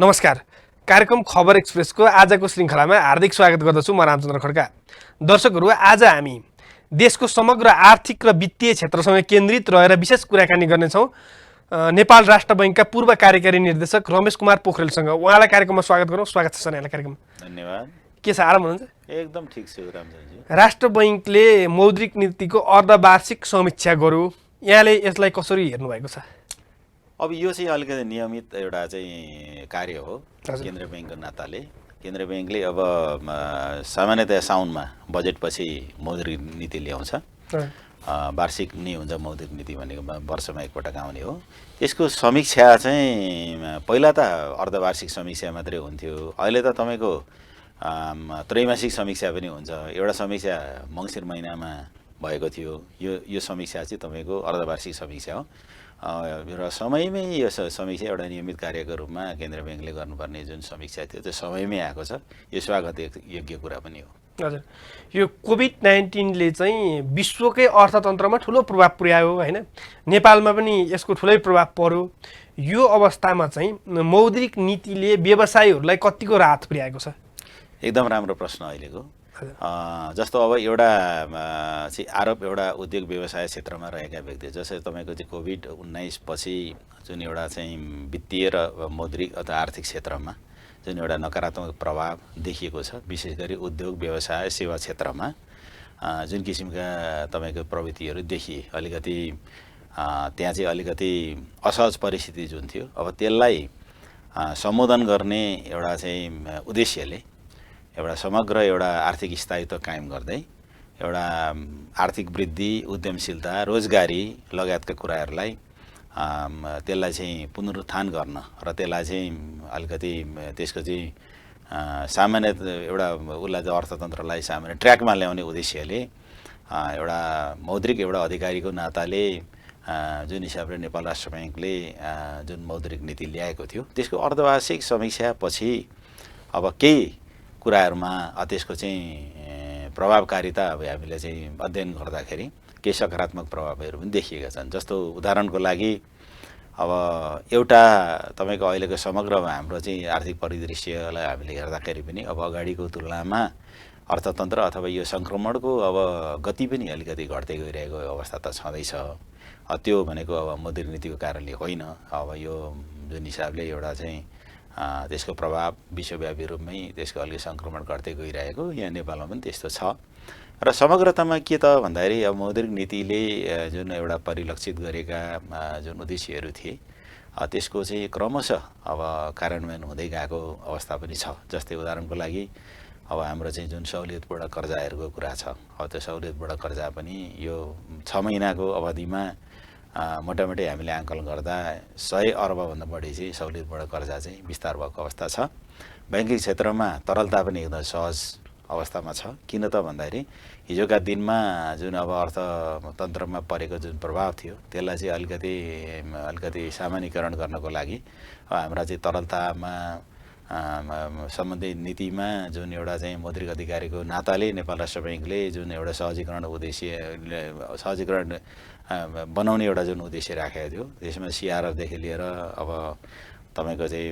नमस्कार। कार्यक्रम खबर एक्सप्रेसको आजको श्रृङ्खलामा हार्दिक स्वागत गर्दछु। म रामचन्द्र खड्का। दर्शकहरू, आज हामी देशको समग्र आर्थिक र वित्तीय क्षेत्रसँग केन्द्रित रहेर विशेष कुराकानी गर्नेछौँ नेपाल राष्ट्र बैंकका पूर्व कार्यकारी निर्देशक रमेश कुमार पोखरेलसँग। उहाँलाई कार्यक्रममा स्वागत गरौँ। स्वागत छ सर यहाँलाई कार्यक्रम। धन्यवाद। के छ, आराम हुनुहुन्छ? एकदम ठिक छु रामचन्द्रजी। राष्ट्र बैंकले मौद्रिक नीतिको अर्धवार्षिक समीक्षा गर्यो। यहाँले यसलाई कसरी हेर्नु भएको छ? अब यो चाहिँ अलिकति नियमित एउटा चाहिँ कार्य हो केन्द्रीय ब्याङ्कको नाताले। केन्द्रीय ब्याङ्कले अब सामान्यतया साउनमा बजेटपछि मौद्रिक नीति ल्याउँछ। वार्षिक नै हुन्छ मौद्रिक नीति भनेको, वर्षमा एकपटक आउने हो। त्यसको समीक्षा चाहिँ पहिला त अर्धवार्षिक समीक्षा मात्रै हुन्थ्यो। अहिले त तपाईँको त्रैमासिक समीक्षा पनि हुन्छ। एउटा समीक्षा मङ्सिर महिनामा भएको थियो। यो समीक्षा चाहिँ तपाईँको अर्धवार्षिक समीक्षा हो र समयमै यो समीक्षा एउटा नियमित कार्यको रूपमा केन्द्रीय ब्याङ्कले गर्नुपर्ने जुन समीक्षा थियो त्यो समयमै आएको छ। यो स्वागत योग्य कुरा पनि हो। हजुर, यो कोभिड-19ले चाहिँ विश्वकै अर्थतन्त्रमा ठुलो प्रभाव पुर्यायो होइन? नेपालमा पनि यसको ठुलै प्रभाव पर्यो। यो अवस्थामा चाहिँ मौद्रिक नीतिले व्यवसायीहरूलाई कतिको राहत पुर्याएको छ? एकदम राम्रो प्रश्न अहिलेको। जस्तो अब एउटा चाहिँ आरोप एउटा उद्योग व्यवसाय क्षेत्रमा रहेका व्यक्ति, जसरी तपाईँको चाहिँ कोभिड-19 पछि जुन एउटा चाहिँ वित्तीय र मौद्रिक अथवा आर्थिक क्षेत्रमा जुन एउटा नकारात्मक प्रभाव देखिएको छ, विशेष गरी उद्योग व्यवसाय सेवा क्षेत्रमा जुन किसिमका तपाईँको प्रवृत्तिहरू देखिए, अलिकति त्यहाँ चाहिँ अलिकति असहज परिस्थिति जुन थियो, अब त्यसलाई सम्बोधन गर्ने एउटा चाहिँ उद्देश्यले एउटा समग्र एउटा आर्थिक स्थायित्व कायम गर्दै एउटा आर्थिक वृद्धि, उद्यमशीलता, रोजगारी लगायतका कुराहरूलाई त्यसलाई चाहिँ पुनरुत्थान गर्न र त्यसलाई चाहिँ अलिकति त्यसको चाहिँ सामान्य एउटा उसलाई चाहिँ अर्थतन्त्रलाई सामान्य ट्र्याकमा ल्याउने उद्देश्यले एउटा मौद्रिक एउटा अधिकारीको नाताले जुन हिसाबले नेपाल राष्ट्र ब्याङ्कले जुन मौद्रिक नीति ल्याएको थियो त्यसको अर्धवार्षिक समीक्षापछि अब केही कुराहरूमा त्यसको चाहिँ प्रभावकारिता अब हामीले चाहिँ अध्ययन गर्दाखेरि केही सकारात्मक प्रभावहरू पनि देखिएका छन्। जस्तो उदाहरणको लागि अब एउटा तपाईँको अहिलेको समग्र हाम्रो चाहिँ आर्थिक परिदृश्यलाई हामीले हेर्दाखेरि पनि अब अगाडिको तुलनामा अर्थतन्त्र अथवा यो सङ्क्रमणको अब गति पनि अलिकति घट्दै गइरहेको अवस्था त छँदैछ। त्यो भनेको अब मौद्रिक नीतिको कारणले होइन। अब यो जुन हिसाबले एउटा चाहिँ त्यसको प्रभाव विश्वव्यापी रूपमै त्यसको अलिक सङ्क्रमण घट्दै गइरहेको यहाँ नेपालमा पनि त्यस्तो छ। र समग्रतामा के त भन्दाखेरि अब मौद्रिक नीतिले जुन एउटा परिलक्षित गरेका जुन उद्देश्यहरू थिए त्यसको चाहिँ क्रमशः अब कार्यान्वयन हुँदै गएको अवस्था पनि छ। जस्तै उदाहरणको लागि अब हाम्रो चाहिँ जुन सहुलियतपूर्ण कर्जाहरूको कुरा छ, अब त्यो सहुलियतपूर्ण कर्जा पनि यो 6 महिनाको अवधिमा मोटामोटी हामीले आङ्कलन गर्दा 100 अर्बभन्दा बढी चाहिँ सहुलियतपूर्ण कर्जा चाहिँ विस्तार भएको अवस्था छ। ब्याङ्किङ क्षेत्रमा तरलता पनि एकदम सहज अवस्थामा छ। किन त भन्दाखेरि हिजोका दिनमा जुन अब अर्थतन्त्रमा परेको जुन प्रभाव थियो त्यसलाई चाहिँ अलिकति सामान्यीकरण गर्नको लागि हाम्रा चाहिँ तरलतामा सम्बन्धित नीतिमा जुन एउटा चाहिँ मौद्रिक अधिकारीको नाताले नेपाल राष्ट्र ब्याङ्कले जुन एउटा सहजीकरण बनाउने एउटा जुन उद्देश्य राखेको थियो त्यसमा सिआरआरदेखि लिएर अब तपाईँको चाहिँ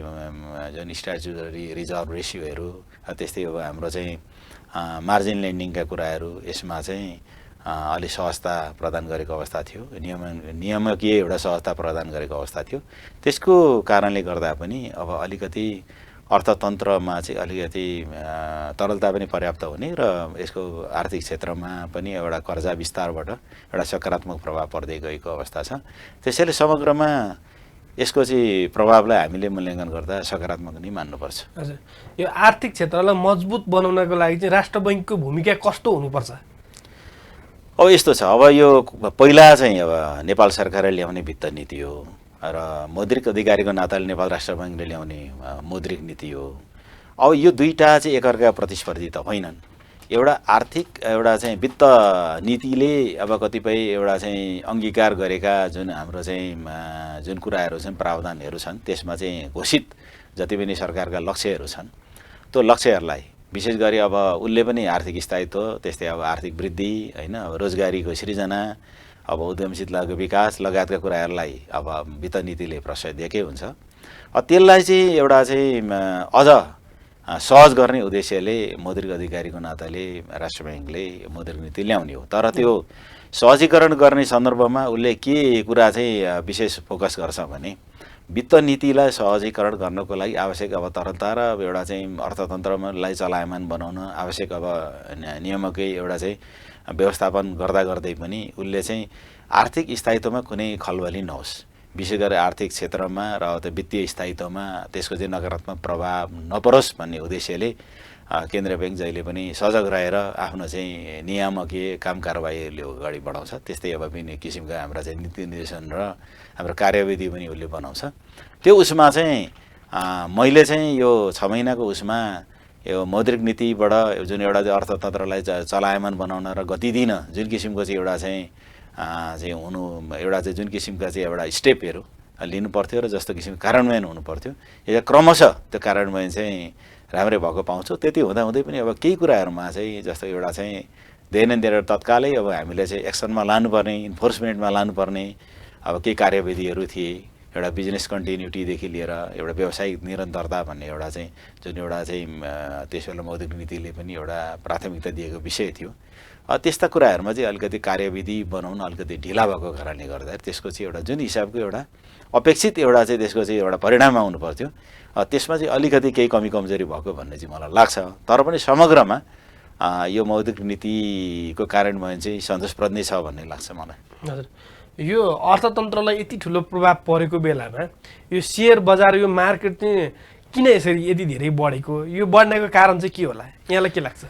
जुन स्ट्याचुटरी रिजर्भ रेसियोहरू, त्यस्तै अब हाम्रो चाहिँ मार्जिन लेन्डिङका कुराहरू यसमा चाहिँ अलि सहजता प्रदान गरेको अवस्था थियो। नियामकीय एउटा सहजता प्रदान गरेको अवस्था थियो। त्यसको कारणले गर्दा पनि अब अलिकति अर्थतन्त्रमा चाहिँ अलिकति तरलता पनि पर्याप्त हुने र यसको आर्थिक क्षेत्रमा पनि एउटा कर्जा विस्तारबाट एउटा सकारात्मक प्रभाव पर्दै गएको अवस्था छ। त्यसैले समग्रमा यसको चाहिँ प्रभावलाई हामीले मूल्याङ्कन गर्दा सकारात्मक नै मान्नुपर्छ। हजुर, यो आर्थिक क्षेत्रलाई मजबुत बनाउनको लागि चाहिँ राष्ट्र बैङ्कको भूमिका कस्तो हुनुपर्छ? अब यस्तो छ, अब यो पहिला चाहिँ अब नेपाल सरकारले ल्याउने वित्त नीति हो र मौद्रिक अधिकारीको नाताले नेपाल राष्ट्र ब्याङ्कले ल्याउने मौद्रिक नीति हो। अब यो दुईटा चाहिँ एकअर्का प्रतिस्पर्धी त होइनन्। एउटा आर्थिक एउटा चाहिँ वित्त नीतिले अब कतिपय एउटा चाहिँ अङ्गीकार गरेका जुन हाम्रो चाहिँ जुन कुराहरू छन्, प्रावधानहरू छन्, त्यसमा चाहिँ घोषित जति पनि सरकारका लक्ष्यहरू छन् त्यो लक्ष्यहरूलाई विशेष गरी अब उसले पनि आर्थिक स्थायित्व, त्यस्तै अब आर्थिक वृद्धि होइन, अब रोजगारीको सृजना, अब उद्यमशीलताको विकास लगायतका कुराहरूलाई अब वित्त नीतिले प्रश्रय दिएकै हुन्छ। त्यसलाई चाहिँ एउटा चाहिँ अझ सहज गर्ने उद्देश्यले मौद्रिक अधिकारीको नाताले राष्ट्र ब्याङ्कले मौद्रिक नीति ल्याउने हो। तर त्यो सहजीकरण गर्ने सन्दर्भमा उसले के कुरा चाहिँ विशेष फोकस गर्छ भने वित्त नीतिलाई सहजीकरण गर्नको लागि आवश्यक अब तरलता र एउटा चाहिँ अर्थतन्त्रलाई चलायमान बनाउन आवश्यक अब नियमकै एउटा चाहिँ व्यवस्थापन गर्दा गर्दै पनि उसले चाहिँ आर्थिक स्थायित्वमा कुनै खलबली नहोस्, विशेष गरी आर्थिक क्षेत्रमा र त्यो वित्तीय स्थायित्वमा त्यसको चाहिँ नकारात्मक प्रभाव नपरोस् भन्ने उद्देश्यले केन्द्रीय ब्याङ्क जहिले पनि सजग रहेर आफ्नो चाहिँ नियामकीय काम कारबाहीले अगाडि बढाउँछ। त्यस्तै अब विभिन्न किसिमका हाम्रा चाहिँ नीति निर्देशन र हाम्रो कार्यविधि पनि उसले बनाउँछ। त्यो उसमा चाहिँ मैले चाहिँ यो 6 महिनाको उसमा यो मौद्रिक नीतिबाट जुन एउटा चाहिँ अर्थतन्त्रलाई चलायमान बनाउन र गति दिन जुन किसिमको चाहिँ एउटा चाहिँ हुनु एउटा चाहिँ जुन किसिमका चाहिँ एउटा स्टेपहरू लिनु पर्थ्यो र जस्तो किसिमको कार्यान्वयन हुनु पर्थ्यो यो क्रमशः त्यो कार्यान्वयन चाहिँ राम्रै भएको पाउँछौँ। त्यति हुँदाहुँदै पनि अब केही कुराहरूमा चाहिँ जस्तो एउटा चाहिँ देन दिएर तत्कालै अब हामीले चाहिँ एक्सनमा लानुपर्ने, इन्फोर्समेन्टमा लानुपर्ने अब केही कार्यविधिहरू थिए। एउटा बिजनेस कन्टिन्युटीदेखि लिएर एउटा व्यावसायिक निरन्तरता भन्ने एउटा चाहिँ जुन एउटा चाहिँ त्यसबेला मौद्रिक नीतिले पनि एउटा प्राथमिकता दिएको विषय थियो। त्यस्ता कुराहरूमा चाहिँ अलिकति कार्यविधि बनाउन अलिकति ढिला भएको कारणले गर्दाखेरि त्यसको चाहिँ एउटा जुन हिसाबको एउटा अपेक्षित एउटा चाहिँ त्यसको चाहिँ एउटा परिणाम आउनु पर्थ्यो, त्यसमा चाहिँ अलिकति केही कमी कमजोरी भएको भन्ने चाहिँ मलाई लाग्छ। तर पनि समग्रमा यो मौद्रिक नीतिको कार्यान्वयन चाहिँ सन्तोषप्रद नै छ भन्ने लाग्छ मलाई। हजुर, यो अर्थतन्त्रलाई यति ठुलो प्रभाव परेको बेलामा यो सेयर बजार यो मार्केट चाहिँ किन यसरी यति धेरै बढेको, यो बढ्नेको कारण चाहिँ के होला, यहाँलाई के लाग्छ?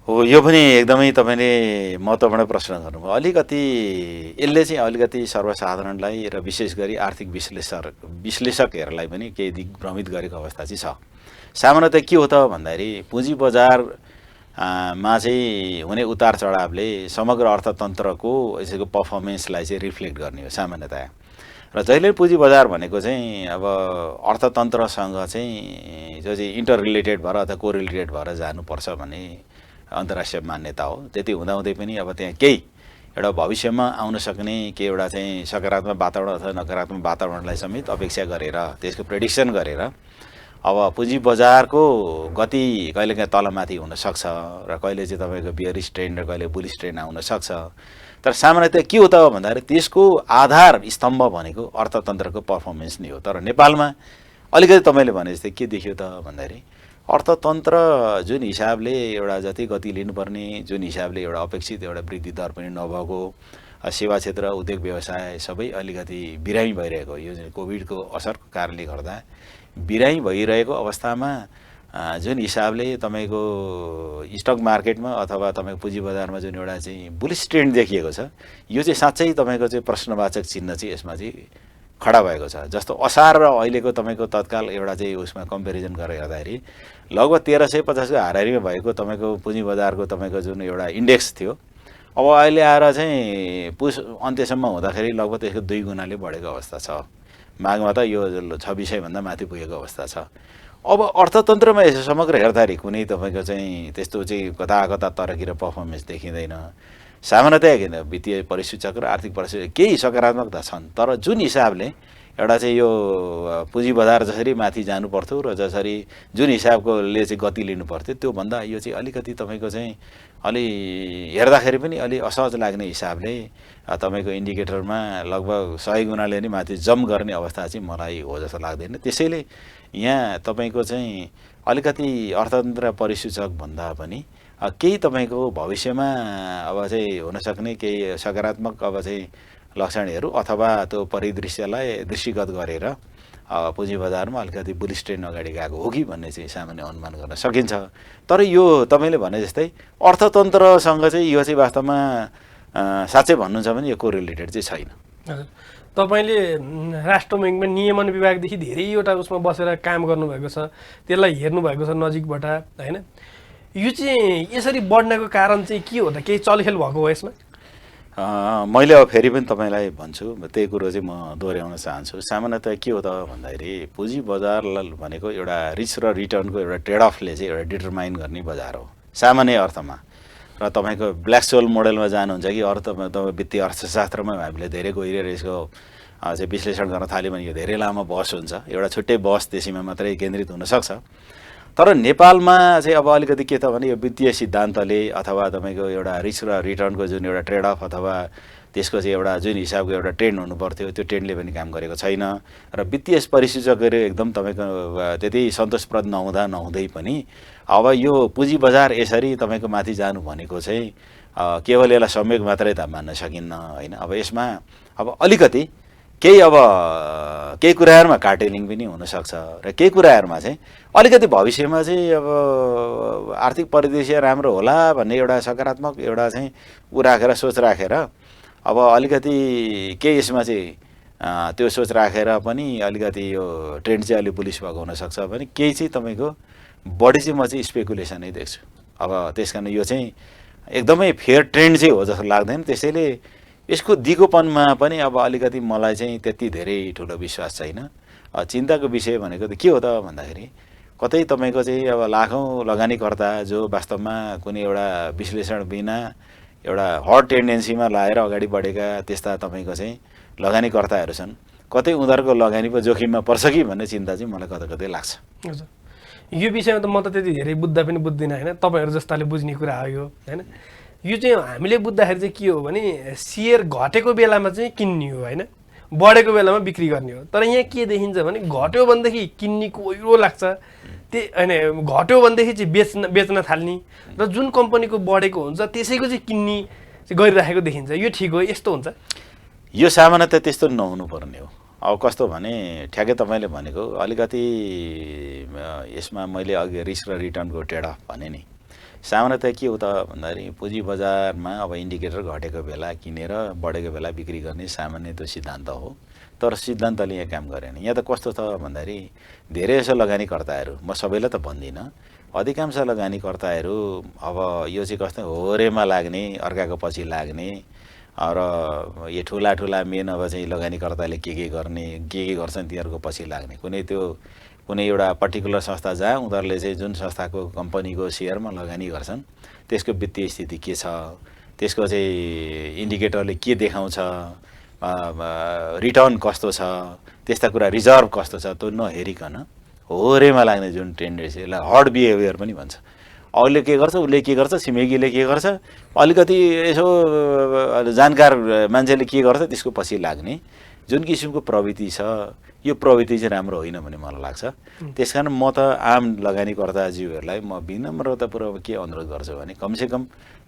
हो, यो पनि एकदमै तपाईँले महत्त्वपूर्ण प्रश्न गर्नुभयो। अलिकति यसले चाहिँ अलिकति सर्वसाधारणलाई र विशेष गरी आर्थिक विश्लेषकहरूलाई पनि केही दिग्भ्रमित गरेको अवस्था चाहिँ छ। सामान्यतः के हो त भन्दाखेरि पुँजी बजारमा चाहिँ हुने उतार चढावले समग्र अर्थतन्त्रको यसको पर्फर्मेन्सलाई चाहिँ रिफ्लेक्ट गर्ने हो सामान्यतया। र जहिले पुँजी बजार भनेको चाहिँ अब अर्थतन्त्रसँग चाहिँ जो चाहिँ इन्टर रिलेटेड भएर अथवा कोरिलेटेड भएर जानुपर्छ भन्ने अन्तर्राष्ट्रिय मान्यता हो। त्यति हुँदाहुँदै पनि अब त्यहाँ केही एउटा भविष्यमा आउन सक्ने केही एउटा चाहिँ सकारात्मक वातावरण अथवा नकारात्मक वातावरणलाई समेत अपेक्षा गरेर त्यसको प्रेडिक्सन गरेर अब पुँजी बजारको गति कहिलेकाहीँ तलमाथि हुनसक्छ र कहिले चाहिँ तपाईँको बियरिश ट्रेन्ड र कहिले बुलिश ट्रेन्ड आउन सक्छ। तर सामान्यतः के हो त भन्दाखेरि त्यसको आधार स्तम्भ भनेको अर्थतन्त्रको पर्फर्मेन्स नै हो। तर नेपालमा अलिकति तपाईँले भने जस्तै के देखियो त भन्दाखेरि अर्थतन्त्र जुन हिसाबले एउटा जति गति लिनुपर्ने, जुन हिसाबले एउटा अपेक्षित एउटा वृद्धि दर पनि नभएको, सेवा क्षेत्र उद्योग व्यवसाय सबै अलिकति बिरामी भइरहेको, यो कोभिडको असरको कारणले गर्दा बिरामी भइरहेको अवस्थामा जुन हिसाबले तपाईँको स्टक मार्केटमा अथवा तपाईँको पुँजी बजारमा जुन एउटा चाहिँ बुलिश ट्रेन्ड देखिएको छ, यो चाहिँ साँच्चै तपाईँको चाहिँ प्रश्नवाचक चिन्ह चाहिँ यसमा चाहिँ खडा भएको छ। जस्तो असार र अहिलेको तपाईँको तत्काल एउटा चाहिँ उसमा कम्पेरिजन गरेर हेर्दाखेरि लगभग 1350 को हाराहारीमा भएको तपाईँको पुँजी बजारको तपाईँको जुन एउटा इन्डेक्स थियो, अब अहिले आएर चाहिँ पुस अन्त्यसम्म हुँदाखेरि लगभग त्यसको 2 गुणाले बढेको अवस्था छ। मागमा त यो 2600 भन्दा माथि पुगेको अवस्था छ। अब अर्थतन्त्रमा यसो समग्र हेर्दाखेरि कुनै तपाईँको चाहिँ त्यस्तो चाहिँ कता कता तरकिएर पर्फर्मेन्स देखिँदैन। सामान्यतया किन वित्तीय परिसूचक र आर्थिक परिसूचक केही सकारात्मकता छन्, तर जुन हिसाबले एउटा चाहिँ यो पुँजी बजार जसरी माथि जानु पर्थ्यो र जसरी जुन हिसाबकोले चाहिँ गति लिनु पर्थ्यो त्योभन्दा यो चाहिँ अलिकति तपाईँको चाहिँ अलि हेर्दाखेरि पनि अलि असहज लाग्ने हिसाबले तपाईँको इन्डिकेटरमा लगभग 100 गुणाले नै माथि जम्प गर्ने अवस्था चाहिँ मलाई हो जस्तो लाग्दैन। त्यसैले यहाँ तपाईँको चाहिँ अलिकति अर्थतन्त्र परिसूचक भन्दा पनि केही तपाईँको भविष्यमा अब चाहिँ हुनसक्ने केही सकारात्मक अब चाहिँ लक्षणहरू अथवा त्यो परिदृश्यलाई दृष्टिगत गरेर पुँजी बजारमा अलिकति बुलिश ट्रेन्ड अगाडि गएको हो कि भन्ने चाहिँ सामान्य अनुमान गर्न सकिन्छ। तर यो तपाईँले भने जस्तै अर्थतन्त्रसँग चाहिँ यो चाहिँ वास्तवमा साँच्चै भन्नुहुन्छ भने यो कोरिलेटेड चाहिँ छैन। हजुर, तपाईँले राष्ट्र ब्याङ्कमा नियमन विभागदेखि धेरैवटा उसमा बसेर काम गर्नुभएको छ, त्यसलाई हेर्नुभएको छ नजिकबाट होइन। यो चाहिँ यसरी बढ्नको कारण चाहिँ के हो त, केही चलखेल भएको हो यसमा? मैले अब फेरि पनि तपाईँलाई भन्छु, त्यही कुरो चाहिँ म दोहोऱ्याउन चाहन्छु। सामान्यतया के हो त भन्दाखेरि पुँजी बजार भनेको एउटा रिस्क र रिटर्नको एउटा ट्रेड अफले चाहिँ एउटा डिटरमाइन गर्ने बजार हो सामान्य अर्थमा। र तपाईँको ब्ल्याक सोल मोडलमा जानुहुन्छ कि तपाईँ वित्तीय अर्थशास्त्रमा हामीले धेरै गहिरो यसको चाहिँ विश्लेषण गर्न थाल्यो भने यो धेरै लामो बहस हुन्छ, एउटा छुट्टै बहस त्यसैमा मात्रै केन्द्रित हुनसक्छ। तर नेपालमा चाहिँ अब अलिकति के त भने यो वित्तीय सिद्धान्तले अथवा तपाईँको एउटा रिस्क र रिटर्नको जुन एउटा ट्रेड अफ अथवा त्यसको चाहिँ एउटा जुन हिसाबको एउटा ट्रेन्ड हुनुपर्थ्यो त्यो ट्रेन्डले पनि काम गरेको छैन र वित्तीय परिसूचकहरू एकदम तपाईँको त्यति सन्तोषप्रद नहुँदै पनि अब यो पुँजी बजार यसरी तपाईँको माथि जानु भनेको चाहिँ केवल यसलाई संयोग मात्रै त मान्न सकिन्न होइन। अब यसमा अब अलिकति केही कुराहरूमा कार्टेलिङ पनि हुनसक्छ र केही कुराहरूमा चाहिँ अलिकति भविष्यमा चाहिँ अब आर्थिक परिदृश्य राम्रो होला भन्ने एउटा सकारात्मक एउटा चाहिँ राखेर सोच राखेर अब अलिकति केही यसमा चाहिँ त्यो सोच राखेर पनि अलिकति यो ट्रेन्ड चाहिँ अलिक बुलिस भएको हुनसक्छ भने केही चाहिँ तपाईँको बढी चाहिँ म चाहिँ स्पेकुलेसनै देख्छु। अब त्यस कारण यो चाहिँ एकदमै फेयर ट्रेन्ड चाहिँ हो जस्तो लाग्दैन। त्यसैले यसको दिगोपनमा पनि अब अलिकति मलाई चाहिँ त्यति धेरै ठुलो विश्वास छैन। चिन्ताको विषय भनेको त के हो त भन्दाखेरि कतै तपाईँको चाहिँ अब लाखौँ लगानीकर्ता जो वास्तवमा कुनै एउटा विश्लेषण बिना एउटा हट टेन्डेन्सीमा लाएर अगाडि बढेका त्यस्ता तपाईँको चाहिँ लगानीकर्ताहरू छन्, कतै उनीहरूको लगानी पो जोखिममा पर्छ कि भन्ने चिन्ता चाहिँ मलाई कतै कतै लाग्छ। हजुर, यो विषयमा त म त त्यति धेरै बुझ्दा पनि बुझ्दिनँ होइन, तपाईँहरू जस्ताले बुझ्ने कुरा हो यो होइन। यो चाहिँ हामीले बुझ्दाखेरि चाहिँ के हो भने सेयर घटेको बेलामा चाहिँ किन्ने हो होइन, बढेको बेलामा बिक्री गर्ने हो। तर यहाँ के देखिन्छ भने घट्यो भनेदेखि किन्ने कोइरो लाग्छ, त्यही होइन घट्यो भनेदेखि चाहिँ बेच्न थाल्ने र जुन कम्पनीको बढेको हुन्छ त्यसैको चाहिँ किन्ने चाहिँ गरिराखेको देखिन्छ। यो ठिक हो, यस्तो हुन्छ? यो सामान्यतः त्यस्तो नहुनु पर्ने हो। अब कस्तो भने ठ्याक्कै तपाईँले भनेको अलिकति यसमा मैले अघि रिस्क र रिटर्नको ट्रेड अफ भने नि, सामान्यतः के हो त भन्दाखेरि पुँजी बजारमा अब इन्डिकेटर घटेको बेला किनेर बढेको बेला बिक्री गर्ने सामान्य त्यो सिद्धान्त हो। तर सिद्धान्तले यहाँ काम गरेन। यहाँ त कस्तो छ भन्दाखेरि धेरै जसो लगानीकर्ताहरू, म सबैलाई त भन्दिनँ, अधिकांश लगानीकर्ताहरू अब यो चाहिँ कस्तो होरेमा लाग्ने, अर्काको पछि लाग्ने र यो ठुला मेन अब चाहिँ लगानीकर्ताले के गर्ने के गर्छन् तिनीहरूको पछि लाग्ने, कुनै एउटा पर्टिकुलर संस्था जहाँ उनीहरूले चाहिँ जुन संस्थाको कम्पनीको सेयरमा लगानी गर्छन् त्यसको वित्तीय स्थिति के छ, त्यसको चाहिँ इन्डिकेटरले के देखाउँछ, रिटर्न कस्तो छ, त्यस्ता कुरा रिजर्भ कस्तो छ त्यो नहेरिकन होरेमा लाग्ने जुन टेन्डेन्सी, यसलाई हर्ड बिहेभियर पनि भन्छ। अरूले के गर्छ, उसले के गर्छ, छिमेकीले के गर्छ, अलिकति यसो जानकार मान्छेले के गर्छ त्यसको पछि लाग्ने जुन किसिमको प्रवृत्ति छ, यो प्रवृत्ति चाहिँ राम्रो होइन भन्ने मलाई लाग्छ। त्यसकारण म त आम लगानीकर्ताज्यूहरूलाई म विनम्रतापूर्वक के अनुरोध गर्छु भने कमसेकम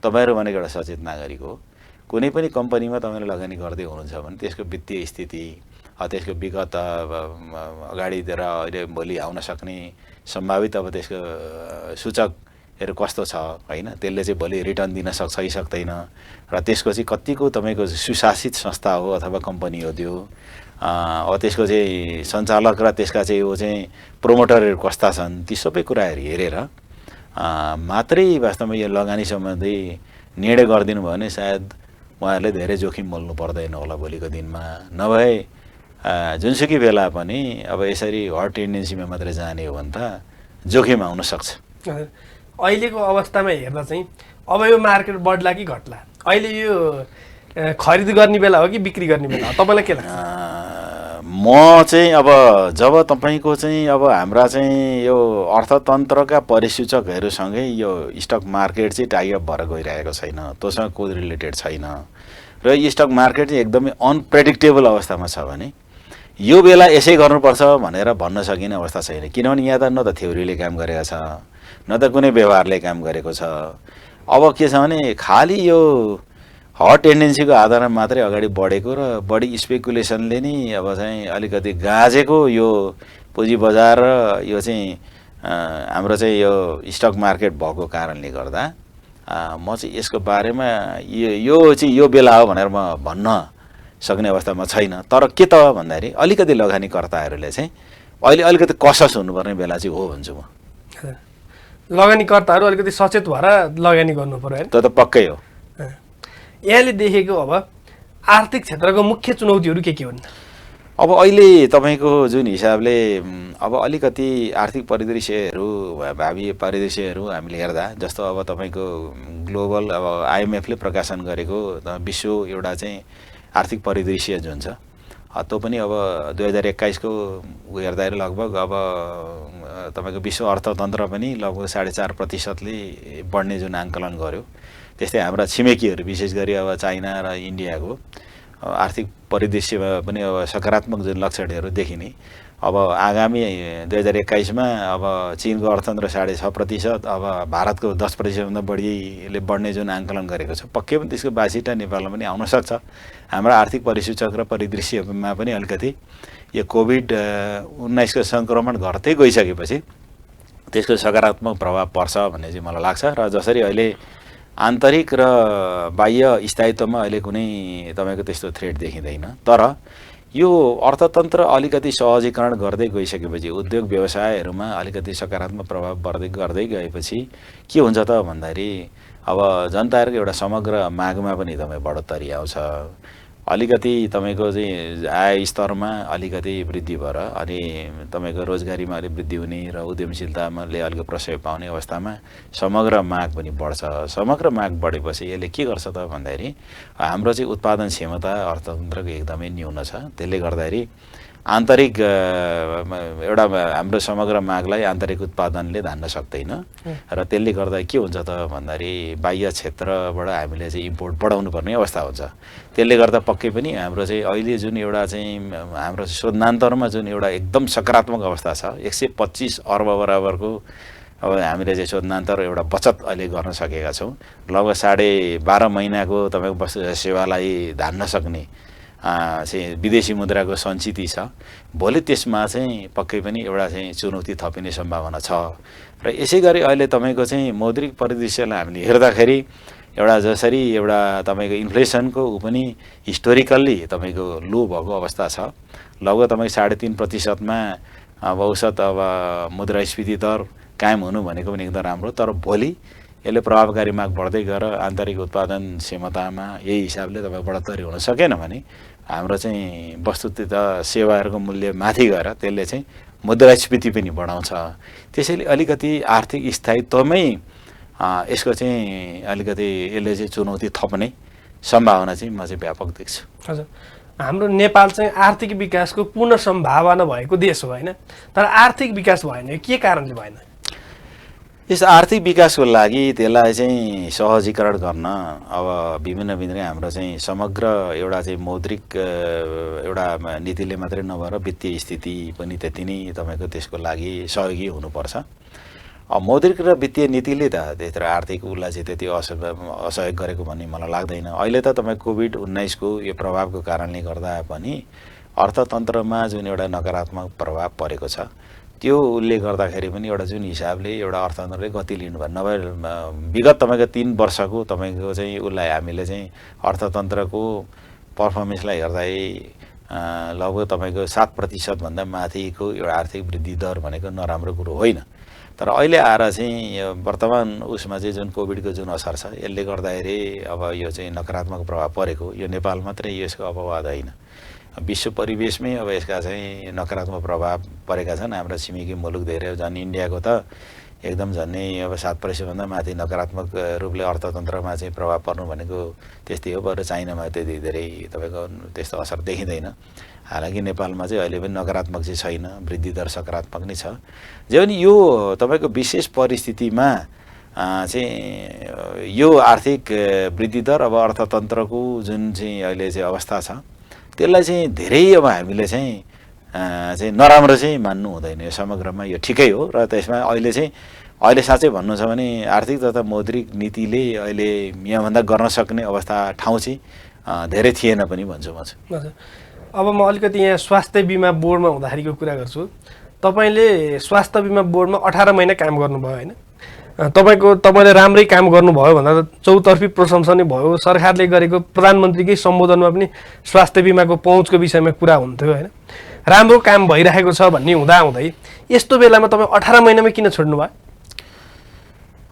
तपाईँहरू भनेको एउटा सचेत नागरिक हो, कुनै पनि कम्पनीमा तपाईँले लगानी गर्दै हुनुहुन्छ भने त्यसको वित्तीय स्थिति, त्यसको विगत अगाडि र अहिले भोलि आउन सक्ने सम्भावित अब त्यसको सूचकहरू कस्तो छ होइन, त्यसले चाहिँ भोलि रिटर्न दिन सक्छ कि सक्दैन र त्यसको चाहिँ कतिको तपाईँको सुशासित संस्था हो अथवा कम्पनी हो त्यो, अब त्यसको चाहिँ सञ्चालक र त्यसका चाहिँ यो चाहिँ प्रोमोटरहरू कस्ता छन्, ती सबै कुराहरू हेरेर मात्रै वास्तवमा यो लगानी सम्बन्धी निर्णय गरिदिनु भयो भने सायद उहाँहरूले धेरै जोखिम मोल्नु पर्दैन होला भोलिको दिनमा। नभए जुनसुकै बेला पनि अब यसरी हट टेन्डेन्सीमा मात्रै जाने हो भने त जोखिम आउन सक्छ। अहिलेको अवस्थामा हेर्दा चाहिँ अब यो मार्केट बढ्ला कि घट्ला, अहिले यो खरिद गर्ने बेला हो कि बिक्री गर्ने बेला हो, तपाईँलाई के लाग्छ? म चाहिँ अब जब तपाईँको चाहिँ अब हाम्रा चाहिँ यो अर्थतन्त्रका परिसूचकहरूसँगै यो स्टक मार्केट चाहिँ टाइअप भएर गइरहेको छैन, त्योसँग कोही रिलेटेड छैन र यो स्टक मार्केट चाहिँ एकदमै अनप्रेडिक्टेबल अवस्थामा छ भने यो बेला यसै गर्नुपर्छ भनेर भन्न सकिने अवस्था छैन। किनभने यहाँ त न त थ्योरीले काम गरेको छ न त कुनै व्यवहारले काम गरेको छ। अब के छ भने खालि यो हट टेन्डेन्सीको आधारमा मात्रै अगाडि बढेको र बढी स्पेकुलेसनले नि अब चाहिँ अलिकति गाँजेको यो पुँजी बजार र यो चाहिँ हाम्रो चाहिँ यो स्टक मार्केट भएको कारणले गर्दा म चाहिँ यसको बारेमा यो चाहिँ यो बेला हो भनेर म भन्न सक्ने अवस्थामा छैन। तर के त भन्दाखेरि अलिकति लगानीकर्ताहरूले चाहिँ अहिले अलिकति कसस हुनुपर्ने बेला चाहिँ हो भन्छु म। लगानीकर्ताहरू अलिकति सचेत भएर लगानी गर्नु पर्यो होइन, त्यो त पक्कै हो। यहाँले देखेको अब आर्थिक क्षेत्रको मुख्य चुनौतीहरू के हुन्? अब अहिले तपाईँको जुन हिसाबले अब अलिकति आर्थिक परिदृश्यहरू भावी परिदृश्यहरू हामीले हेर्दा जस्तो अब तपाईँको ग्लोबल अब आइएमएफले प्रकाशन गरेको विश्व एउटा चाहिँ आर्थिक परिदृश्य जुन छ त्यो पनि अब 2021 को हेर्दाखेरि लगभग अब तपाईँको विश्व अर्थतन्त्र पनि लगभग 4.5%ले बढ्ने जुन आङ्कलन गर्यो। त्यस्तै हाम्रा छिमेकीहरू विशेष गरी अब चाइना र इन्डियाको आर्थिक परिदृश्यमा पनि अब सकारात्मक जुन लक्षणहरू देखिने। अब आगामी 2021 मा अब चीनको अर्थतन्त्र 6.5%, अब भारतको 10%भन्दा बढीले बढ्ने जुन आङ्कलन गरेको छ, पक्कै पनि त्यसको बासिटा नेपालमा पनि आउन सक्छ। हाम्रो आर्थिक परिसूचक र परिदृश्यमा पनि अलिकति यो कोभिड-19 को सङ्क्रमण घट्दै गइसकेपछि त्यसको सकारात्मक प्रभाव पर्छ भन्ने चाहिँ मलाई लाग्छ। र जसरी अहिले आन्तरिक र बाह्य स्थायित्वमा अहिले कुनै तपाईँको त्यस्तो थ्रेट देखिँदैन, तर यो अर्थतन्त्र अलिकति सहजीकरण गर्दै गइसकेपछि, उद्योग व्यवसायहरूमा अलिकति सकारात्मक प्रभाव गर्दै गएपछि के हुन्छ त भन्दाखेरि अब जनताहरूको एउटा समग्र मागमा पनि तपाईँ बढोत्तरी आउँछ। अलिकति तपाईँको चाहिँ आय स्तरमा अलिकति वृद्धि भएर अनि तपाईँको रोजगारीमा अलिक वृद्धि हुने र उद्यमशीलताले अलिक प्रशय पाउने अवस्थामा समग्र माग पनि बढ्छ। समग्र माग बढेपछि यसले के गर्छ त भन्दाखेरि हाम्रो चाहिँ उत्पादन क्षमता अर्थतन्त्रको एकदमै न्यून छ। त्यसले गर्दाखेरि आन्तरिक एउटा हाम्रो समग्र मागलाई आन्तरिक उत्पादनले धान्न सक्दैन र त्यसले गर्दा के हुन्छ त भन्दाखेरि बाह्य क्षेत्रबाट हामीले चाहिँ इम्पोर्ट बढाउनु पर्ने अवस्था हुन्छ। त्यसले गर्दा पक्कै पनि हाम्रो चाहिँ अहिले जुन एउटा चाहिँ हाम्रो शोधनान्तरमा जुन एउटा एकदम सकारात्मक अवस्था छ, 125 अर्ब बराबरको अब हामीले चाहिँ शोधनान्तर एउटा बचत अहिले गर्न सकेका छौँ। लगभग 12.5 महिनाको तपाईँको वस्तु सेवालाई धान्न सक्ने चाहिँ विदेशी मुद्राको सञ्चित छ। भोलि त्यसमा चाहिँ पक्कै पनि एउटा चाहिँ चुनौती थपिने सम्भावना छ। र यसै गरी अहिले तपाईँको चाहिँ मौद्रिक परिदृश्यलाई हामीले हेर्दाखेरि एउटा जसरी एउटा तपाईँको इन्फ्लेसनको ऊ पनि हिस्टोरिकल्ली तपाईँको लो भएको अवस्था छ। लगभग तपाईँको 3.5% मा अब औसत अब मुद्रास्फीति दर कायम हुनु भनेको पनि एकदम राम्रो। तर भोलि यसले प्रभावकारी माग बढ्दै गएर आन्तरिक उत्पादन क्षमतामा यही हिसाबले तपाईँ बढोत्तरी हुन सकेन भने हाम्रो चाहिँ वस्तु तथा सेवाहरूको मूल्य माथि गएर त्यसले चाहिँ मुद्रास्फीति पनि बढाउँछ। त्यसैले अलिकति आर्थिक स्थायित्वमै यसको चाहिँ अलिकति यसले चाहिँ चुनौती थप्ने सम्भावना चाहिँ म चाहिँ व्यापक देख्छु। हजुर, हाम्रो नेपाल चाहिँ आर्थिक विकासको पूर्ण सम्भावना भएको देश हो होइन, तर आर्थिक विकास भएन, के कारणले भएन? यस आर्थिक विकासको लागि त्यसलाई चाहिँ सहजीकरण गर्न अब विभिन्न हाम्रो चाहिँ समग्र एउटा चाहिँ मौद्रिक एउटा नीतिले मात्रै नभएर वित्तीय स्थिति पनि त्यति नै तपाईँको त्यसको लागि सहयोगी हुनुपर्छ। अब मौद्रिक र वित्तीय नीतिले त त्यत्र आर्थिक उसलाई चाहिँ त्यति असहयोग गरेको भन्ने मलाई लाग्दैन। अहिले त तपाईँ कोभिड-19 को यो प्रभावको कारणले गर्दा पनि अर्थतन्त्रमा जुन एउटा नकारात्मक प्रभाव परेको छ, त्यो उसले गर्दाखेरि पनि एउटा जुन हिसाबले एउटा अर्थतन्त्रले गति लिनु भयो। नभए विगत तपाईँको 3 वर्षको तपाईँको चाहिँ उसलाई हामीले चाहिँ अर्थतन्त्रको पर्फर्मेन्सलाई हेर्दाखेरि लगभग तपाईँको 7% भन्दा माथिको एउटा आर्थिक वृद्धि दर भनेको नराम्रो कुरो होइन। तर अहिले आएर चाहिँ वर्तमान उसमा चाहिँ जुन कोभिडको जुन असर छ, यसले गर्दाखेरि अब यो चाहिँ नकारात्मक प्रभाव परेको यो नेपाल मात्रै यसको अपवाद होइन, विश्व परिवेशमै अब यसका चाहिँ नकारात्मक प्रभाव परेका छन्। हाम्रो छिमेकी मुलुक धेरै झन् इन्डियाको त एकदम झन्नै अब 7% भन्दा माथि नकारात्मक रूपले अर्थतन्त्रमा चाहिँ प्रभाव पर्नु भनेको त्यस्तै हो। बरु चाइनामा त्यति धेरै तपाईँको त्यस्तो असर देखिँदैन। हालाकि नेपालमा चाहिँ अहिले पनि नकारात्मक चाहिँ छैन, वृद्धि दर सकारात्मक नै छ। जे पनि यो तपाईँको विशेष परिस्थितिमा चाहिँ यो आर्थिक वृद्धि दर अब अर्थतन्त्रको जुन चाहिँ अहिले चाहिँ अवस्था छ, त्यसलाई चाहिँ धेरै अब हामीले चाहिँ नराम्रो चाहिँ मान्नु हुँदैन। यो समग्रमा यो ठिकै हो। र त्यसमा अहिले साँच्चै भन्नु छ भने आर्थिक तथा मौद्रिक नीतिले अहिले यहाँभन्दा गर्न सक्ने अवस्था ठाउँ चाहिँ धेरै थिएन पनि भन्छु म चाहिँ। अब म अलिकति यहाँ स्वास्थ्य बिमा बोर्डमा हुँदाखेरिको कुरा गर्छु। तपाईँले स्वास्थ्य बिमा बोर्डमा 18 महिना काम गर्नुभयो होइन? तपाईँले राम्रै काम गर्नुभयो भन्दा चौतर्फी प्रशंसा नै भयो। सरकारले गरेको प्रधानमन्त्रीकै सम्बोधनमा पनि स्वास्थ्य बिमाको पहुँचको विषयमा कुरा हुन्थ्यो होइन? राम्रो काम भइरहेको छ भन्ने हुँदाहुँदै यस्तो बेलामा तपाईँ 18 महिनामै किन छोड्नु भयो?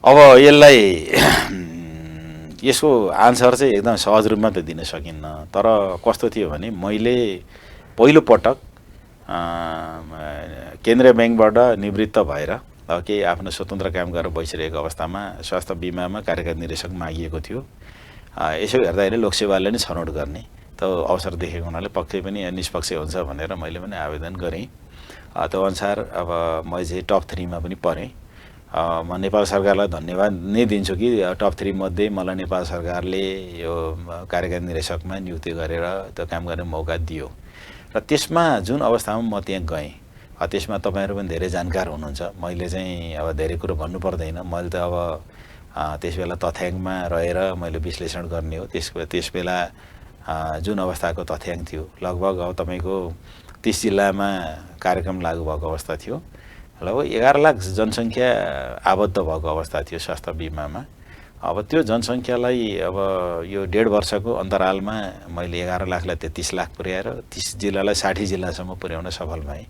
अब यसको आन्सर चाहिँ एकदम सहज रूपमा त दिन सकिन्न। तर कस्तो थियो भने मैले पहिलोपटक केन्द्रीय ब्याङ्कबाट निवृत्त भएर केही आफ्नो स्वतन्त्र काम गरेर बसिरहेको अवस्थामा स्वास्थ्य बिमामा कार्यकारी निर्देशक मागिएको थियो। यसो हेर्दाखेरि लोकसेवाले नै छनौट गर्ने त्यो अवसर देखेको हुनाले पक्कै पनि निष्पक्ष हुन्छ भनेर मैले पनि आवेदन गरेँ। त्यो अनुसार अब मैले चाहिँ टप 3 मा पनि परेँ। म नेपाल सरकारलाई धन्यवाद नै दिन्छु कि टप 3 मध्ये मलाई नेपाल सरकारले यो कार्यकारी निर्देशकमा नियुक्ति गरेर त्यो काम गर्ने मौका दियो। र त्यसमा जुन अवस्थामा म त्यहाँ गएँ, त्यसमा तपाईँहरू पनि धेरै जानकार हुनुहुन्छ। मैले चाहिँ अब धेरै कुरो भन्नु पर्दैन। मैले त अब त्यस बेला तथ्याङ्कमा रहेर मैले विश्लेषण गर्ने हो। त्यस बेला जुन अवस्थाको तथ्याङ्क थियो, लगभग अब तपाईँको 30 जिल्लामा कार्यक्रम लागू भएको अवस्था थियो। लगभग 11 लाख जनसङ्ख्या आबद्ध भएको अवस्था थियो स्वास्थ्य बिमामा। अब त्यो जनसङ्ख्यालाई अब यो 1.5 वर्षको अन्तरालमा मैले 11 लाखलाई 33 लाख पुर्याएर 30 जिल्लालाई 60 जिल्लासम्म पुर्याउन सफल भएँ।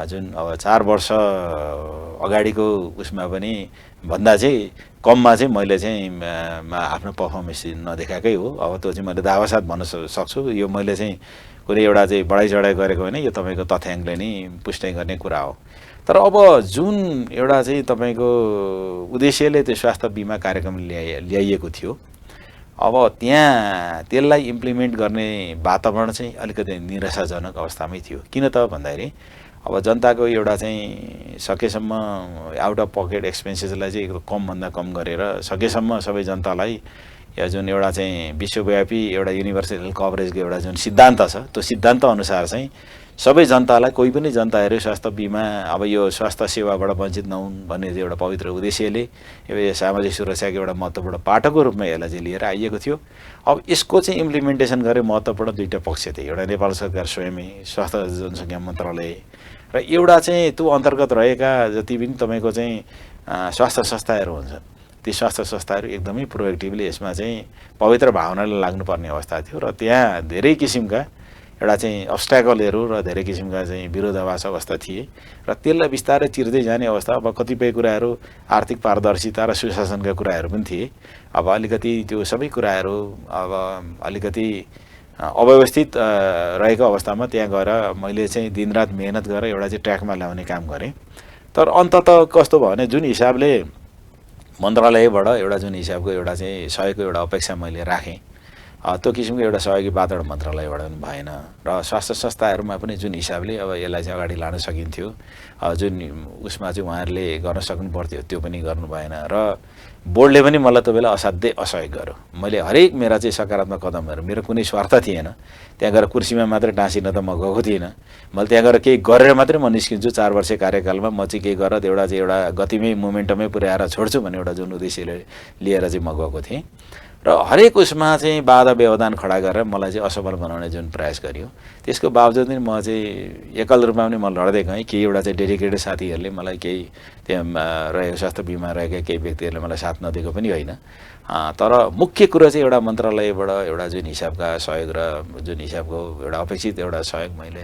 जुन अब 4 वर्ष अगाडिको उसमा पनि भन्दा चाहिँ कममा चाहिँ मैले चाहिँ आफ्नो पर्फर्मेन्स नदेखाएकै हो। अब त्यो चाहिँ मैले दावासाथ भन्न सक्छु। यो मैले चाहिँ कुनै एउटा चाहिँ बढाइ चढाइ गरेको होइन, यो तपाईँको तथ्याङ्कले नै पुष्टि गर्ने कुरा हो। तर अब जुन एउटा चाहिँ तपाईँको उद्देश्यले त्यो स्वास्थ्य बिमा कार्यक्रम ल्याइएको थियो, अब त्यहाँ त्यसलाई इम्प्लिमेन्ट गर्ने वातावरण चाहिँ अलिकति निराशाजनक अवस्थामै थियो। किन त भन्दाखेरि अब जनताको एउटा चाहिँ सकेसम्म आउट अफ पकेट एक्सपेन्सेसलाई चाहिँ एकदम कमभन्दा कम गरेर सकेसम्म सबै जनतालाई या जुन एउटा चाहिँ विश्वव्यापी एउटा युनिभर्सल हेल्थ कभरेजको एउटा जुन सिद्धान्त छ, त्यो सिद्धान्त अनुसार चाहिँ सबै जनतालाई, कोही पनि जनताहरू स्वास्थ्य बिमा अब यो स्वास्थ्य सेवाबाट वञ्चित नहुन् भन्ने एउटा पवित्र उद्देश्यले यो सामाजिक सुरक्षाको एउटा महत्त्वपूर्ण पाटोको रूपमा यसलाई चाहिँ लिएर आइएको थियो। अब यसको चाहिँ इम्प्लिमेन्टेसन गरे महत्त्वपूर्ण दुईवटा पक्ष थिए। एउटा नेपाल सरकार स्वयमै, स्वास्थ्य जनसङ्ख्या मन्त्रालय, र एउटा चाहिँ त्यो अन्तर्गत रहेका जति पनि तपाईँको चाहिँ स्वास्थ्य संस्थाहरू हुन्छ, ती स्वास्थ्य संस्थाहरू एकदमै प्रोएक्टिभली यसमा चाहिँ पवित्र भावनाले लाग्नुपर्ने अवस्था थियो। र त्यहाँ धेरै किसिमका एउटा चाहिँ अब्स्ट्याकलहरू र धेरै किसिमका चाहिँ विरोधाभास अवस्था थिए र त्यसलाई बिस्तारै चिर्दै जाने अवस्था। अब कतिपय कुराहरू आर्थिक पारदर्शिता र सुशासनका कुराहरू पनि थिए। अब अलिकति त्यो सबै कुराहरू अब अलिकति अव्यवस्थित रहेको अवस्थामा त्यहाँ गएर मैले चाहिँ दिनरात मेहनत गरेर एउटा चाहिँ ट्र्याकमा ल्याउने काम गरेँ। तर अन्ततः कस्तो भयो भने जुन हिसाबले मन्त्रालयबाट एउटा जुन हिसाबको एउटा चाहिँ सहयोगको एउटा अपेक्षा मैले राखेँ, त्यो किसिमको एउटा सहयोगी वातावरण मन्त्रालयबाट पनि भएन। र स्वास्थ्य संस्थाहरूमा पनि जुन हिसाबले अब यसलाई चाहिँ अगाडि लान सकिन्थ्यो, जुन उसमा चाहिँ उहाँहरूले गर्न सक्नु पर्थ्यो त्यो पनि गर्नु भएन। र बोर्डले पनि मलाई त्यो बेला असाध्यै असहयोग गर्यो। मैले हरेक मेरा चाहिँ सकारात्मक कदमहरू, मेरो कुनै स्वार्थ थिएन। त्यहाँ गएर कुर्सीमा मात्रै टाँसिन त म गएको थिइनँ। मैले त्यहाँ गएर केही गरेर मात्रै म निस्किन्छु। 4 वर्ष कार्यकालमा म चाहिँ केही गरेर एउटा गतिमै मोमेन्टमै पुर्याएर छोड्छु भन्ने एउटा जुन उद्देश्यले लिएर चाहिँ म गएको थिएँ। र हरेक उसमा चाहिँ बाधा व्यवधान खडा गरेर मलाई चाहिँ असफल बनाउने जुन प्रयास गरियो, त्यसको बावजुद पनि म चाहिँ एकल रूपमा पनि म लड्दै गएँ। केही एउटा चाहिँ डेडिकेटेड साथीहरूले मलाई केही त्यहाँ रहेको स्वास्थ्य बिमा रहेका केही व्यक्तिहरूले मलाई साथ नदिएको पनि होइन। तर मुख्य कुरो चाहिँ एउटा मन्त्रालयबाट एउटा जुन हिसाबका सहयोग र जुन हिसाबको एउटा अपेक्षित एउटा सहयोग मैले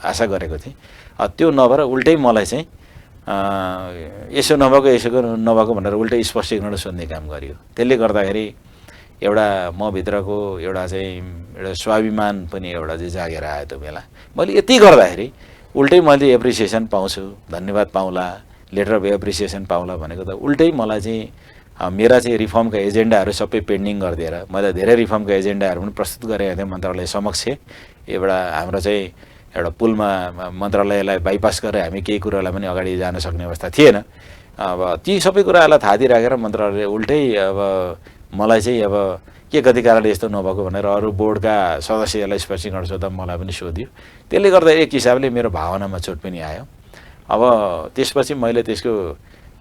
आशा गरेको थिएँ, त्यो नभएर उल्टै मलाई चाहिँ यसो नभएको भनेर उल्टै स्पष्टीकरण सोध्ने काम गरियो। त्यसले गर्दाखेरि एउटा म भित्रको एउटा चाहिँ एउटा स्वाभिमान पनि एउटा चाहिँ जागेर आयो। त्यो बेला मैले यति गर्दाखेरि उल्टै मैले एप्रिसिएसन पाउँछु, धन्यवाद पाउँला, लेटर अफ एप्रिसिएसन पाउँला भनेको त उल्टै मलाई चाहिँ मेरा चाहिँ रिफर्मका एजेन्डाहरू सबै पेन्डिङ गरिदिएर मैले धेरै रिफर्मका एजेन्डाहरू पनि प्रस्तुत गरेका थिएँ मन्त्रालय समक्ष। एउटा हाम्रो चाहिँ एउटा पुलमा मन्त्रालयलाई बाइपास गरेर हामी केही कुरालाई पनि अगाडि जान सक्ने अवस्था थिएन। अब ती सबै कुराहरूलाई थाहा दिइराखेर मन्त्रालयले उल्टै अब मलाई चाहिँ अब के कति कारणले यस्तो नभएको भनेर अरू बोर्डका सदस्यहरूलाई स्पष्टीकरण सोद्धा मलाई पनि सोध्यो। त्यसले गर्दा एक हिसाबले मेरो भावनामा चोट पनि आयो। अब त्यसपछि मैले त्यसको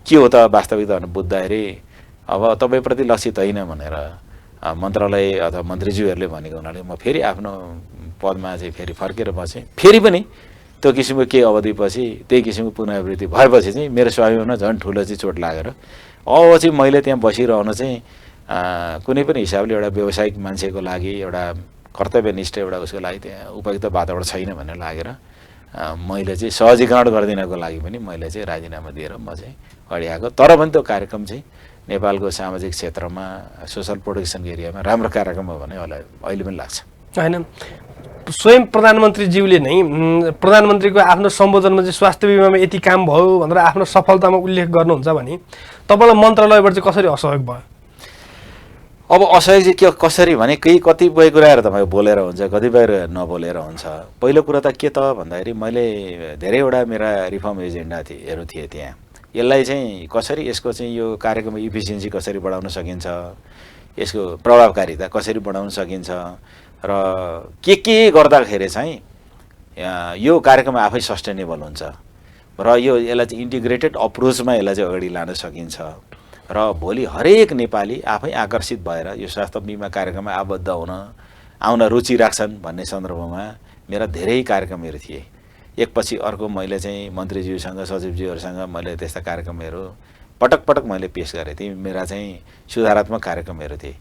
के हो त वास्तविकता भनेर बुझ्दाखेरि अब तपाईँप्रति लक्षित होइन भनेर मन्त्रालय अथवा मन्त्रीज्यूहरूले भनेको हुनाले म फेरि आफ्नो पदमा चाहिँ फेरि फर्केर बसेँ। फेरि पनि त्यो किसिमको केही अवधिपछि त्यही किसिमको पुनरावृत्ति भएपछि चाहिँ मेरो स्वाभिमानमा झन् ठुलो चाहिँ चोट लागेर अब चाहिँ मैले त्यहाँ बसिरहन चाहिँ कुनै पनि हिसाबले एउटा व्यावसायिक मान्छेको लागि एउटा कर्तव्यनिष्ठ एउटा उसको लागि त्यहाँ उपयुक्त वातावरण छैन भनेर लागेर मैले चाहिँ सहजीकरण गरिदिनको लागि पनि मैले चाहिँ राजीनामा दिएर म चाहिँ अगाडि आएको। तर पनि त्यो कार्यक्रम चाहिँ नेपालको सामाजिक क्षेत्रमा सोसल प्रोटेक्सन एरियामा राम्रो कार्यक्रम हो भने अहिले पनि लाग्छ। होइन, स्वयं प्रधानमन्त्रीज्यूले नै प्रधानमन्त्रीको आफ्नो सम्बोधनमा चाहिँ स्वास्थ्य बिमामा यति काम भयो भनेर आफ्नो सफलतामा उल्लेख गर्नुहुन्छ भने तपाईँलाई मन्त्रालयबाट चाहिँ कसरी असहयोग भयो? अब असहयोग चाहिँ के कसरी भने कतिपय कुराहरू तपाईँ बोलेर हुन्छ, कतिपय नबोलेर हुन्छ। पहिलो कुरा त के त भन्दाखेरि मैले धेरैवटा मेरा रिफर्म एजेन्डाहरू थिए त्यहाँ। यसलाई चाहिँ कसरी यसको चाहिँ यो कार्यक्रम इफिसियन्सी कसरी बढाउन सकिन्छ, यसको प्रभावकारिता कसरी बढाउन सकिन्छ र के गर्दाखेरि चाहिँ यो कार्यक्रम आफै सस्टेनेबल हुन्छ र यसलाई चाहिँ इन्टिग्रेटेड अप्रोचमा यसलाई चाहिँ अगाडि लान सकिन्छ र भोलि हरेक नेपाली आफै आकर्षित भएर यो स्वास्थ्य बिमा कार्यक्रममा आबद्ध आउन रुचि राख्छन् भन्ने सन्दर्भमा मेरा धेरै कार्यक्रमहरू थिए। एकपछि अर्को मैले चाहिँ मन्त्रीज्यूसँग सचिवज्यूहरूसँग मैले त्यस्ता कार्यक्रमहरू पटक मैले पेश गरेँ। ती मेरा चाहिँ सुधारात्मक कार्यक्रमहरू थिए।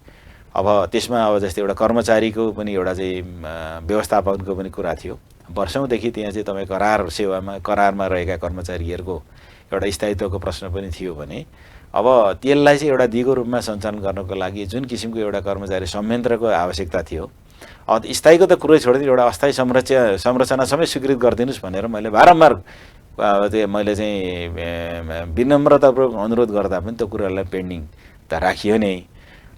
अब त्यसमा अब जस्तै एउटा कर्मचारीको पनि एउटा चाहिँ व्यवस्थापनको पनि कुरा थियो। वर्षौँदेखि त्यहाँ चाहिँ तपाईँ करारमा रहेका कर्मचारीहरूको एउटा स्थायित्वको प्रश्न पनि थियो भने अब त्यसलाई चाहिँ एउटा दिगो रूपमा सञ्चालन गर्नको लागि जुन किसिमको एउटा कर्मचारी संयन्त्रको आवश्यकता थियो, अब स्थायीको त कुरै छोडिदिनु एउटा अस्थायी संरचना समेत स्वीकृत गरिदिनुहोस् भनेर मैले बारम्बार मैले चाहिँ विनम्रतापूर्वक अनुरोध गर्दा पनि त्यो कुरालाई पेन्डिङ त राखियो नै।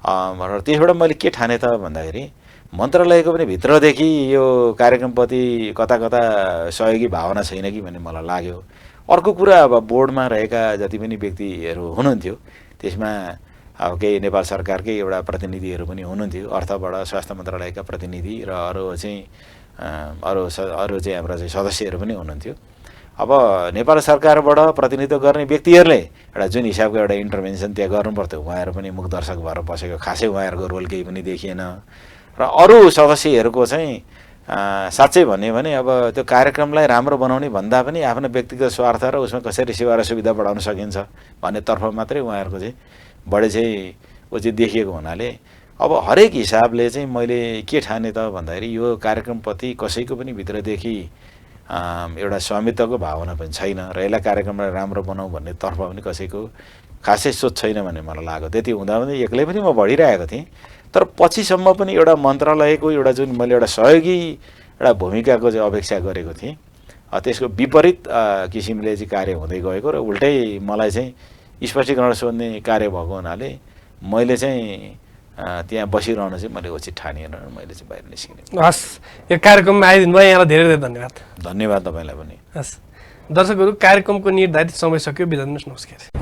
र त्यसबाट मैले के ठाने त भन्दाखेरि मन्त्रालयको पनि भित्रदेखि यो कार्यक्रमप्रति कता सहयोगी भावना छैन कि भन्ने मलाई लाग्यो। अर्को कुरा अब बोर्डमा रहेका जति पनि व्यक्तिहरू हुनुहुन्थ्यो त्यसमा अब केही नेपाल सरकारकै एउटा प्रतिनिधिहरू पनि हुनुहुन्थ्यो, अर्थबाट स्वास्थ्य मन्त्रालयका प्रतिनिधि र अरू चाहिँ हाम्रा चाहिँ सदस्यहरू पनि हुनुहुन्थ्यो। अब नेपाल सरकारबाट प्रतिनिधित्व गर्ने व्यक्तिहरूले एउटा जुन हिसाबको एउटा इन्टरभेन्सन त्यहाँ गर्नुपर्थ्यो, उहाँहरू पनि मुखदर्शक भएर बसेको खासै उहाँहरूको रोल केही पनि देखिएन। र अरू सदस्यहरूको चाहिँ साँच्चै भन्यो भने अब त्यो कार्यक्रमलाई राम्रो बनाउने भन्दा पनि आफ्नो व्यक्तिगत स्वार्थ र उसमा कसरी सेवा र सुविधा बढाउन सकिन्छ भन्नेतर्फ मात्रै उहाँहरूको चाहिँ बढी चाहिँ उचित देखिएको हुनाले अब हरेक हिसाबले चाहिँ मैले के ठाने त भन्दाखेरि यो कार्यक्रमप्रति कसैको पनि भित्रदेखि एउटा स्वामित्वको भावना पनि छैन र यसलाई कार्यक्रमलाई राम्रो बनाऊ भन्नेतर्फ पनि कसैको खासै सोच छैन भन्ने मलाई लाग्यो। त्यति हुँदा पनि एक्लै पनि म बढिरहेको थिएँ, तर पछिसम्म पनि एउटा मन्त्रालयको एउटा जुन मैले एउटा सहयोगी एउटा भूमिकाको चाहिँ अपेक्षा गरेको थिएँ, त्यसको विपरीत किसिमले चाहिँ कार्य हुँदै गएको र उल्टै मलाई चाहिँ स्पष्टीकरण सोध्ने कार्य भएको हुनाले मैले चाहिँ त्यहाँ बसिरहनु चाहिँ मैले उचित ठानिएन र मैले चाहिँ बाहिर निस्किने। हस्, यो कार्यक्रममा आइदिनु भयो, यहाँलाई धेरै धेरै धन्यवाद। धन्यवाद तपाईँलाई पनि। हस्, दर्शकहरू कार्यक्रमको निर्धारित समय सक्यो, बिदा दिनुहोस्, नमस्कार।